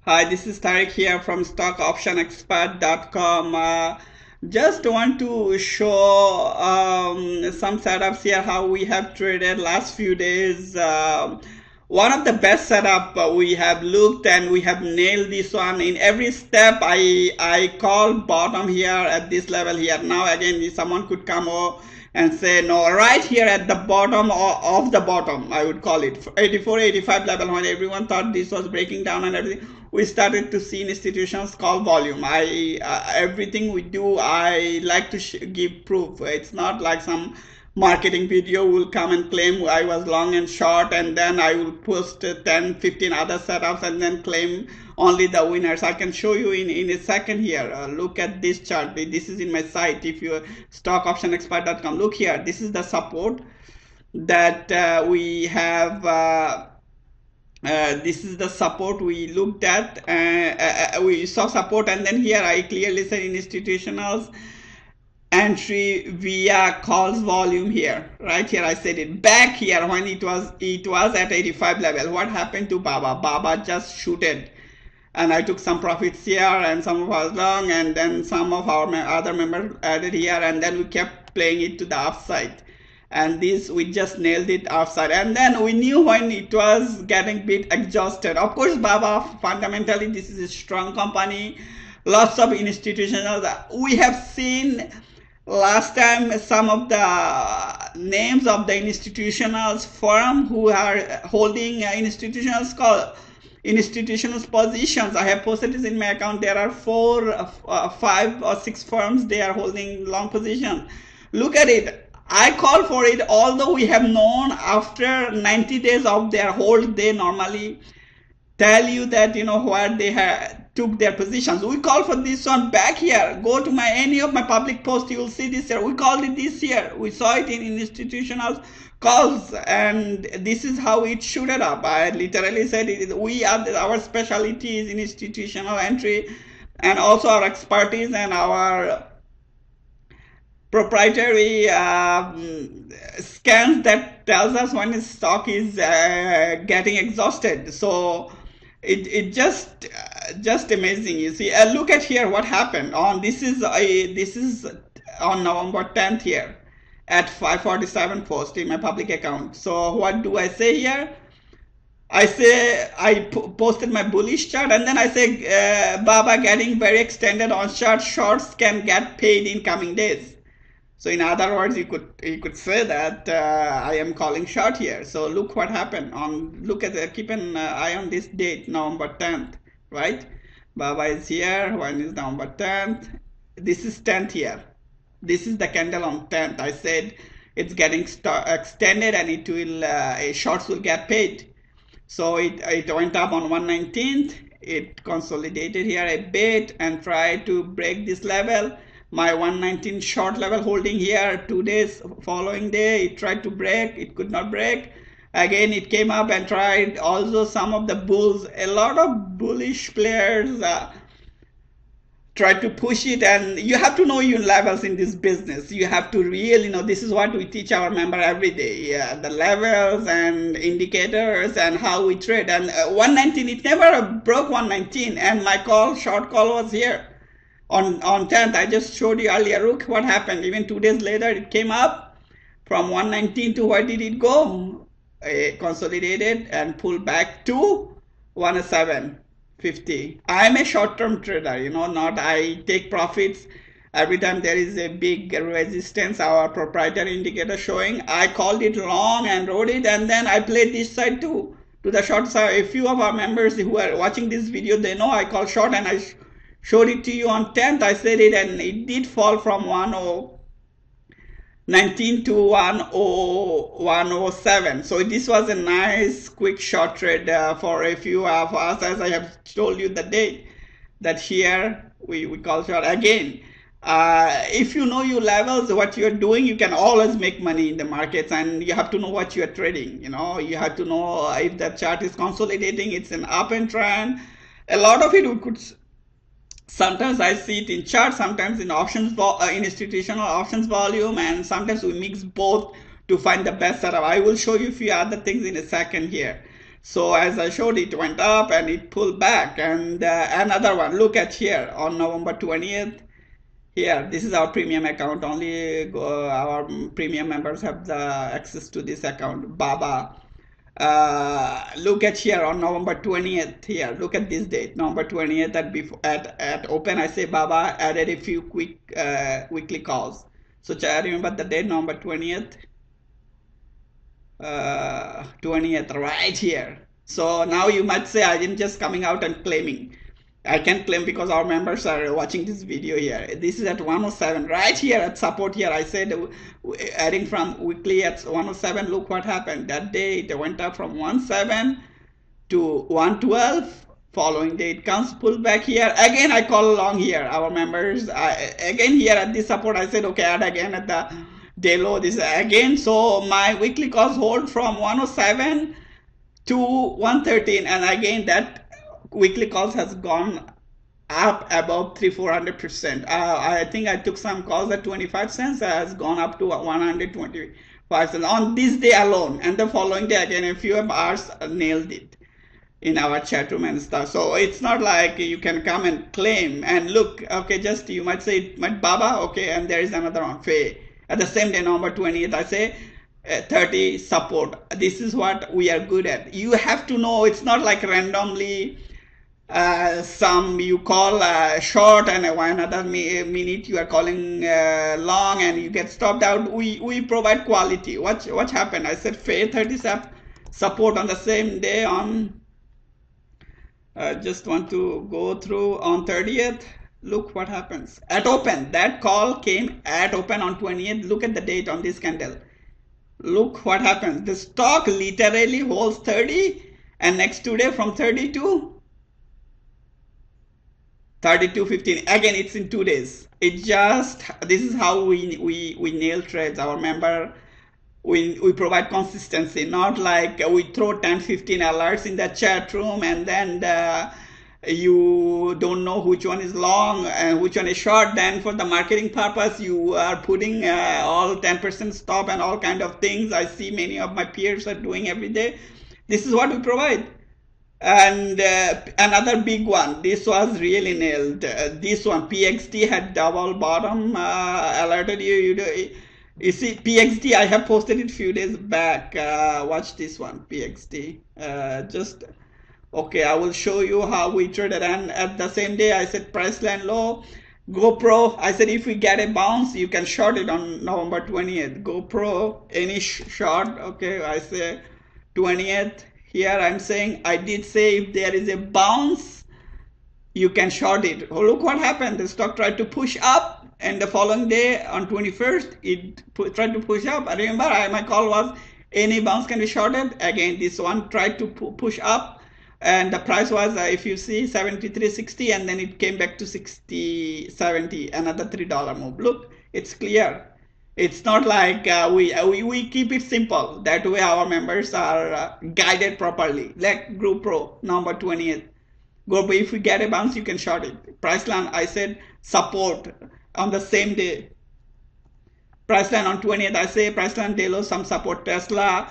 Hi, this is Tariq here from stockoptionexpert.com. Just want to show some setups here how we have traded last few days. One of the best setup we have looked and we have nailed this one in every step. I call bottom here at this level here. Now again, someone could come over and say no, right here at the bottom of the bottom, I would call it 84 85 level, when everyone thought this was breaking down and everything, we started to see institutions call volume. Everything we do, I like to give proof. It's not like some marketing video will come and claim I was long and short, and then I will post 10 15 other setups and then claim only the winners. I can show you in a second here. Look at this chart. This is in my site. If you stockoptionexpert.com, look here. This is the support that we have. This is the support we looked at. We saw support, and then here I clearly said institutionals entry via calls volume here. Right here I said it. Back here when it was at 85 level, what happened to Baba just shooted, and I took some profits here and some of us long, and then some of our other members added here, and then we kept playing it to the upside, and this we just nailed it upside. And then we knew when it was getting bit exhausted. Of course, Baba fundamentally this is a strong company, lots of institutional. We have seen last time some of the names of the institutional firm who are holding institutional positions. I have posted this in my account. There are 5 or 6 firms, they are holding long position. Look at it. I call for it, although we have known after 90 days of their hold, they normally tell you that where they took their positions. We call for this one back here. Go to any of my public posts, you will see this here. We called it this year. We saw it in institutional calls, and this is how it shooted up. I literally said our specialty is in institutional entry, and also our expertise and our proprietary scans that tells us when a stock is getting exhausted. So it just amazing. You see, look at here what happened on this is on November 10th here at 5:47 post in my public account. So what do I say here? I say I posted my bullish chart, and then I say Baba getting very extended on chart. Shorts can get paid in coming days. So in other words, you could say that I am calling short here. So look what happened. Keep an eye on this date, November 10th, right? Baba is here. When is November 10th? This is 10th here. This is the candle on 10th. I said it's getting extended, and it will shorts will get paid. So it went up on 119th. It consolidated here a bit and tried to break this level. My 119 short level holding here 2 days following day, it tried to break, it could not break. Again it came up and tried. Also some of the bulls, a lot of bullish players tried to push it, and you have to know your levels in this business. You have to really know. This is what we teach our member every day, the levels and indicators and how we trade. And 119, it never broke 119, and my short call was here. On 10th, I just showed you earlier. Look what happened. Even 2 days later, it came up from 119 to where did it go? Consolidated and pulled back to 107.50. I'm a short-term trader, not I take profits every time there is a big resistance. Our proprietary indicator showing, I called it long and rode it, and then I played this side too, to the short side. A few of our members who are watching this video, they know I call short, and I showed it to you on 10th. I said it, and it did fall from 119 to 107. So this was a nice quick short trade for a few of us, as I have told you the day that here we call short. Again, if you know your levels, what you're doing, you can always make money in the markets, and you have to know what you're trading. You have to know if the chart is consolidating, it's an uptrend trend. A lot of it we could. Sometimes I see it in charts, sometimes in options, in institutional options volume, and sometimes we mix both to find the best setup. I will show you a few other things in a second here. So as I showed, it went up and it pulled back. And another one, look at here on November 20th. Here, this is our premium account. Only our premium members have the access to this account. Baba. Look at here on November 20th. Here, look at this date, November 20th. At open, I say Baba added a few quick weekly calls. So I remember the date, November 20th. 20th right here. So now you might say I am just coming out and claiming. I can claim because our members are watching this video here. This is at 107 right here at support here. I said adding from weekly at 107. Look what happened that day. It went up from 17 to 112. Following day it comes pull back here again. I call along here our members again here at this support. I said okay, add again at the day low this again. So my weekly calls hold from 107 to 113, and again that weekly calls has gone up above 300-400%. I think I took some calls at 25 cents, has gone up to 125 cents on this day alone, and the following day again a few hours nailed it in our chat room and stuff. So it's not like you can come and claim and look, okay, just you might say Baba, okay, and there is another one, Faye. At the same day, November 20th, I say 30 support. This is what we are good at. You have to know it's not like randomly some you call short and another minute you are calling long and you get stopped out. We provide quality. What happened? I said Faye 30 support on the same day on just want to go through on 30th. Look what happens at open. That call came at open on 20th. Look at the date on this candle. Look what happens. The stock literally holds 30 and next today from 30 to 32.15. Again, it's in 2 days. It just, this is how we nail trades. Our member, we provide consistency, not like we throw 10-15 alerts in the chat room and then you don't know which one is long and which one is short. Then for the marketing purpose you are putting all 10% stop and all kind of things. I see many of my peers are doing every day. This is what we provide. And another big one, this was really nailed. This one, PXD had double bottom alerted you. You see, PXD, I have posted it a few days back. Watch this one, PXD. Okay, I will show you how we traded. And at the same day, I said price line low. GoPro, I said if we get a bounce, you can short it on November 20th. GoPro, any short, okay, I say 20th. Here I'm saying, I did say if there is a bounce, you can short it. Oh, look what happened. The stock tried to push up and the following day on 21st, it tried to push up. I remember my call was any bounce can be shorted. Again, this one tried to push up and the price was, if you see, 73.60 and then it came back to 60.70, another $3 move. Look, it's clear. It's not like we keep it simple. That way our members are guided properly. Like Group Pro, number 20th. GoPro, if we get a bounce, you can short it. Price line, I said support on the same day. Price line on 20th, I say price line day low, some support. Tesla,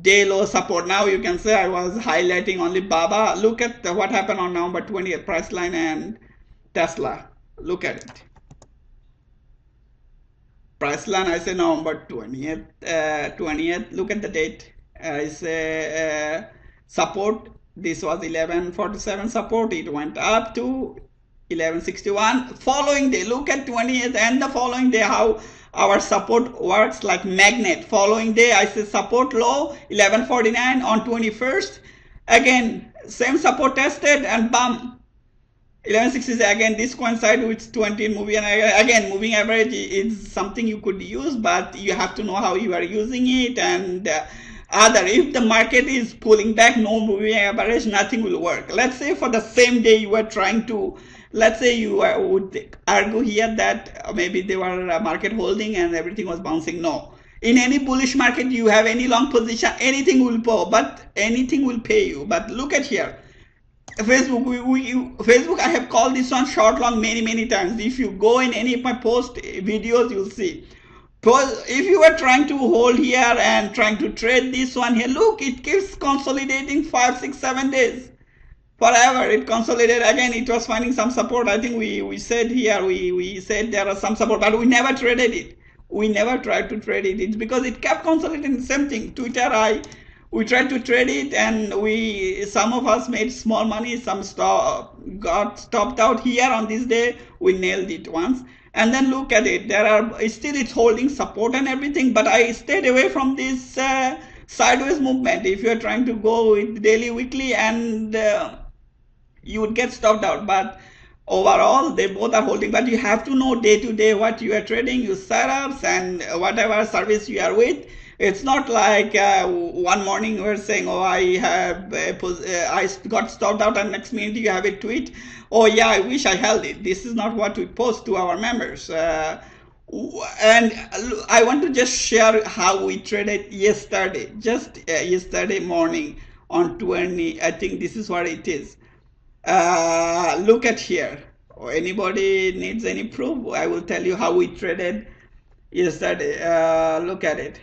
day low support. Now you can say I was highlighting only Baba. Look at what happened on November 20th, price line and Tesla. Look at it. Price line, I say November 20th. Look at the date. I say support. This was 1147 support. It went up to 1161. Following day, look at 20th and the following day how our support works like magnet. Following day, I say support low 1149 on 21st. Again, same support tested and bam. 1160 again, this coincide with 20 moving, and again moving average is something you could use, but you have to know how you are using it. And if the market is pulling back, no moving average, nothing will work. Let's say for the same day you were trying to, let's say you would argue here that maybe they were market holding and everything was bouncing. No, in any bullish market you have any long position, anything will pay you. But look at here. Facebook, I have called this one short long many times. If you go in any of my post videos, you'll see Because if you are trying to hold here and trying to trade this one here, look, it keeps consolidating 5, 6, 7 days. Forever it consolidated again. It was finding some support. I think we said here, we said there are some support, but we never traded it. We never tried to trade it. It's because it kept consolidating the same thing. Twitter, we tried to trade it, and some of us made small money, some got stopped out. Here on this day we nailed it once, and then look at it, there are still, it's holding support and everything, but I stayed away from this sideways movement. If you're trying to go with daily, weekly, and you would get stopped out. But overall they both are holding, but you have to know day to day what you are trading, your setups, and whatever service you are with. It's not like one morning we're saying, oh, I got stopped out, and next minute you have a tweet, oh yeah, I wish I held it. This is not what we post to our members. And I want to just share how we traded yesterday, just yesterday morning on 20. I think this is what it is. Look at here. Anybody needs any proof? I will tell you how we traded yesterday. Look at it.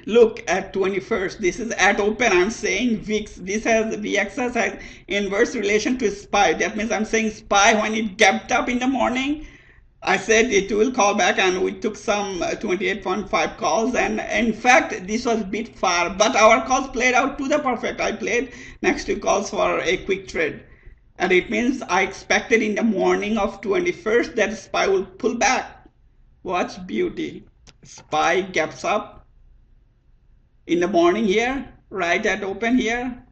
Look at 21st. This is at open. I'm saying VIX. This has VXS has inverse relation to SPY. That means I'm saying SPY, when it gapped up in the morning, I said it will call back, and we took some 28.5 calls, and in fact this was a bit far, but our calls played out to the perfect. I played next two calls for a quick trade, and it means I expected in the morning of 21st that SPY will pull back. Watch beauty. SPY gaps up in the morning here, right at open here.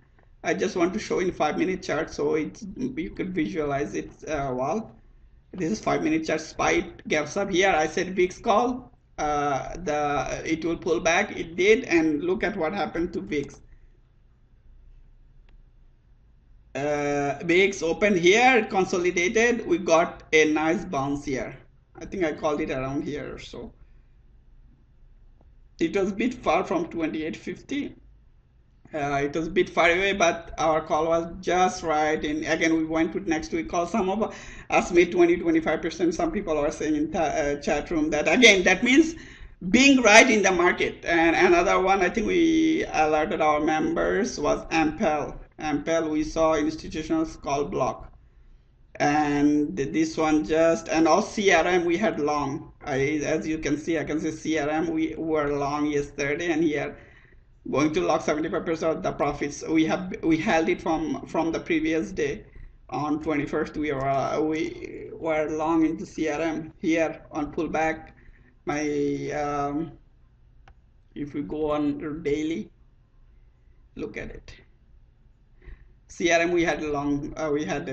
I just want to show in 5-minute chart so you could visualize it well. This is 5-minute chart. SPY gaps up here. I said VIX call. It will pull back. It did, and look at what happened to VIX. VIX opened here, consolidated. We got a nice bounce here. I think I called it around here or so. It was a bit far from 2850. It was a bit far away, but our call was just right. And again, we went with next week call. Some of us made 20-25%. Some people are saying in chat room that, again, that means being right in the market. And another one I think we alerted our members was MPEL. MPEL, we saw institutional call block. And this one just, and all CRM we had long. As you can see, I can see CRM we were long yesterday, and here going to lock 75% of the profits. We held it from the previous day. On 21st we were long into CRM. Here on pullback, my if we go on daily, look at it. CRM we had a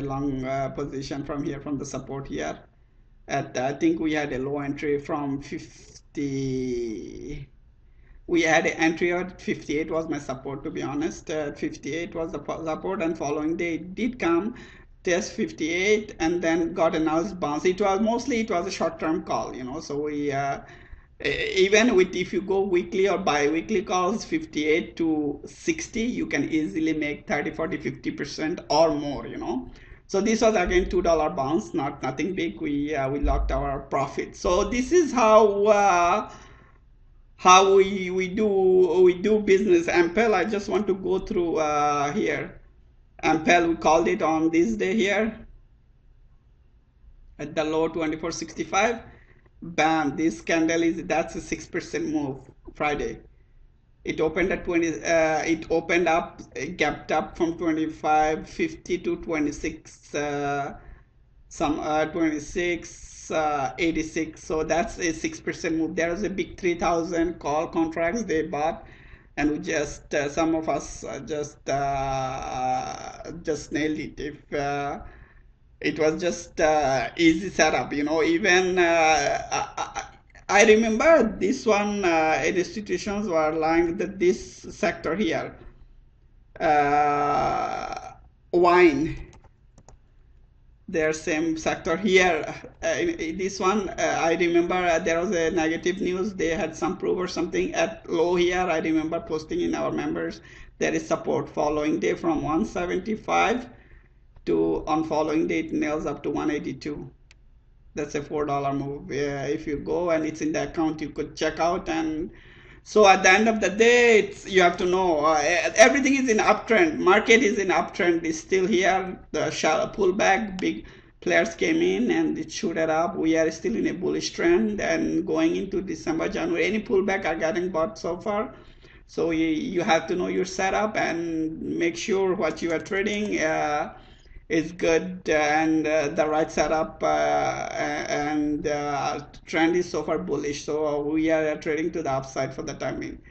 long position from here, from the support here at I think we had a low entry from 50. We had an entry at 58 was my support, to be honest. 58 was the support, and following day it did come test 58 and then got a nice bounce. It was a short-term call, so we even with, if you go weekly or bi-weekly calls, 58 to 60, you can easily make 30, 40, 50% or more, So this was again $2 bounce, nothing big. We locked our profit. So this is how we do business. MPEL, I just want to go through here. MPEL, we called it on this day here at the low 2465. Bam, this candle that's a 6% move. Friday it opened at 20. It opened up, gapped up from 25.50 to 26 26 86. So that's a 6% move. There was a big 3,000 call contracts they bought, and we just some of us just nailed it. If it was just easy setup, even I remember this one, institutions were aligned with this sector here, wine, their same sector here. This one, I remember there was a negative news. They had some proof or something at low here. I remember posting in our members, there is support following day from 175 to on following day it nails up to 182. That's a $4 move. Yeah, if you go and it's in the account, you could check out. And so at the end of the day, you have to know everything is in uptrend. Market is in uptrend. It's still here. The shallow pullback, big players came in and it shooted up. We are still in a bullish trend, and going into December, January, any pullback are getting bought so far. So you have to know your setup and make sure what you are trading is good and the right setup, and trend is so far bullish. So we are trading to the upside for the time being.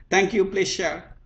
Thank you. Please share.